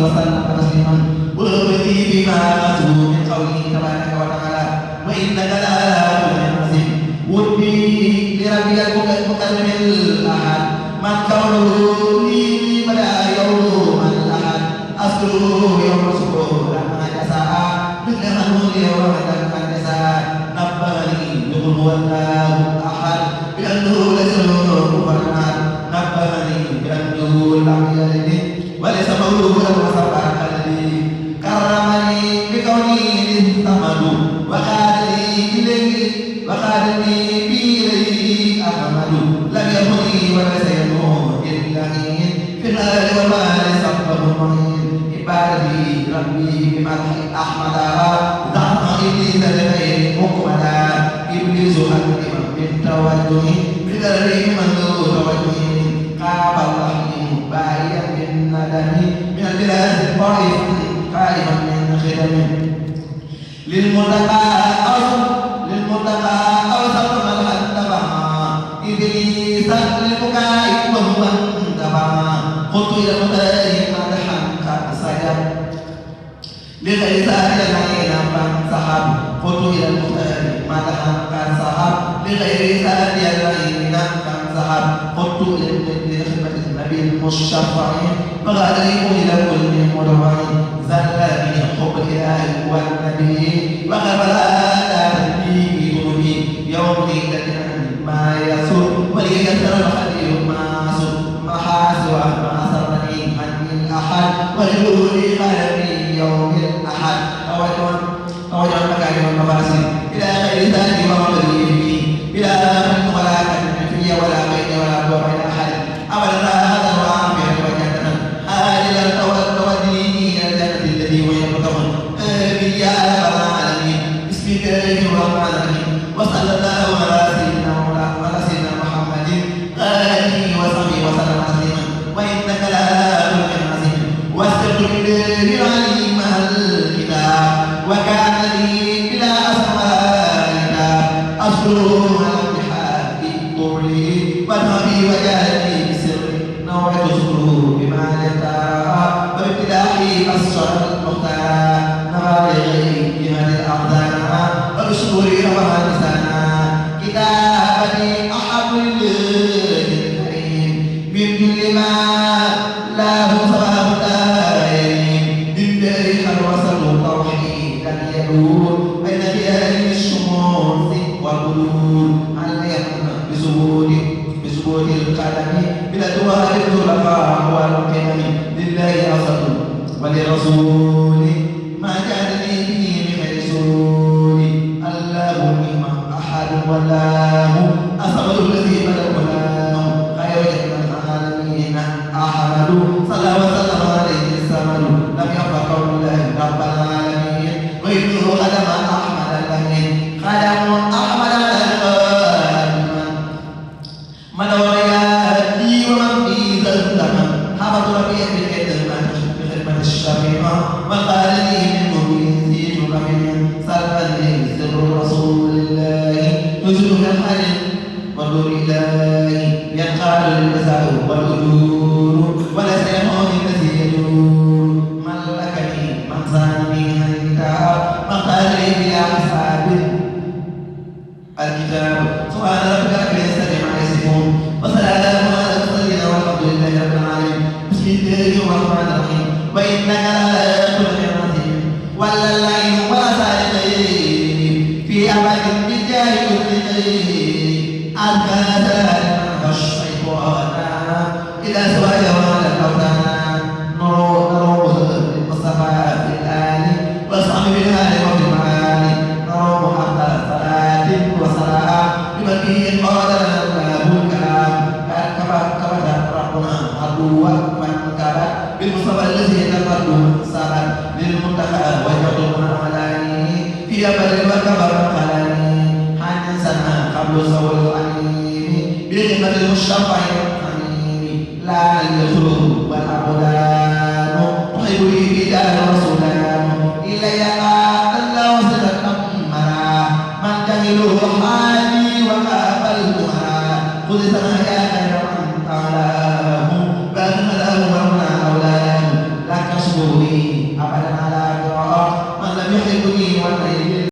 وسلم تسليما وابتي بما أتوا من قوله تبارك وتعالى وإنك لعلى خلق عظيم ودي لربي المكرم الأحد من كونه لي بدا يوم الأحد أذكره يوم سكور لما جسا مثل منه يوم الجسا نبهني يقول هو الله أحد بأنه ليس له كفوا أحد نبهني بأنه لم يلد وليس مولودا وسبع الذي كرمني بكوني للثمن وقالني بإليه أحمد لم يكن وليس يكون إلا في الآل والمال سبب المعين عبادي ربي بمدح أحمد ضعف إبليس لغير مكملا إبليس أكرم بالتوجه بغير من ذو توجه قاب الرحيم باهيا بالندم من البلاد الطائف قائما من خدم للمتقى أوسط من اتبع إبليس للبكاء وهو انتبع قلت إلى المتقى مدحا قد سجد لغير سائل فانسحب قلت إلى المتقى مدحا قد سحب لغير سائل فانسحب قلت لخدمة النبي المشفع فغاد لي إلى كل مدعو زل به حب الإله والنبي وغفل يوم ليلة ما يسر وليسر الحديث ما سر محاسب ما سرني من الأحد ولدوني خلقي يوم الأحد أوجه المكارم والمفاسد إلى غير ذلك ومضي فيه بلا من ولا كلمة في ولا بين ولا بين أحد أبدا هذا وعافية وجنة هذا التودي إلى الجنة الذي هو يبتغون آمين يا رب العالمين بسم الله الرحمن الرحيم وصلى الله على سيدنا محمد آله وصحبه وسلم تسليما وإنك لعلى خلق عظيم واستغفر الله العليم الكتاب وكان لي بلا أسمائك أشكره على بحق طولي ونبي وجاهدي بسر نوعد شكره بما يتراءى وبابتدائي أسر المختار نبالغي بهذه الأقدار وبشكري وحدثنا كتابتي أحب لله الكريم من كل ما له صواب دائم بالله خلوصل توحيدا يدور بين خيال الشموس والبدور عليهم بسجود القدم بالأدوار الظلفاء والقدم لله أصل ولرسول ما كان لي به من رسول اللهم أحد والله أصبر الذي بلغناه خير جنة العالمين أحمد صلى وسلم عليه السمد لم يبق قول الله رب العالمين وإنه خدم أحمد الأمين خدم أحمد الأمين من ورياتي ومن في ذا الزمن حفظ ربيع بخدمة الشفيعة وقال لي من مبين سلما لي سر رسول الله نزل من الحرم ونور الله ينقال للجزاء والأجور وليس يموت الذي يدور ملكني من صانني الكتاب من قال لي بلا حساب الكتاب سبحان ربك رب العزة عما يصفون وسلام على المرسلين والحمد لله رب العالمين بسم الله الرحمن الرحيم وإنك لعلى خلق عظيم ولا الليل ولا سالمين في أمد بالجاه والدين أنت سلام الشيطان إلى سواء وعلى الأوثان نروه المصطفى في الآل واصحاب بالآل وفي المعاني نروه حتى صلاة وصلاة بمن به قال له الكلام كما ربنا عدوا من كان بالمصطفى الذي تقدم سبب للمنتهى وجدنا علاني في أبد وكبر قلاني حين سنة قبل سوى العليم بغمة المشفع الحميم لا يخلو والأقدام أحب لي بدار رسولان إلي قال الله وسلم أمرا من جهله حالي وقابلتها خذ سنايا خير من تعلاه بأن له ورنا أولاد لك شبه سوري أبدا على قراءة من لم يحبني والميل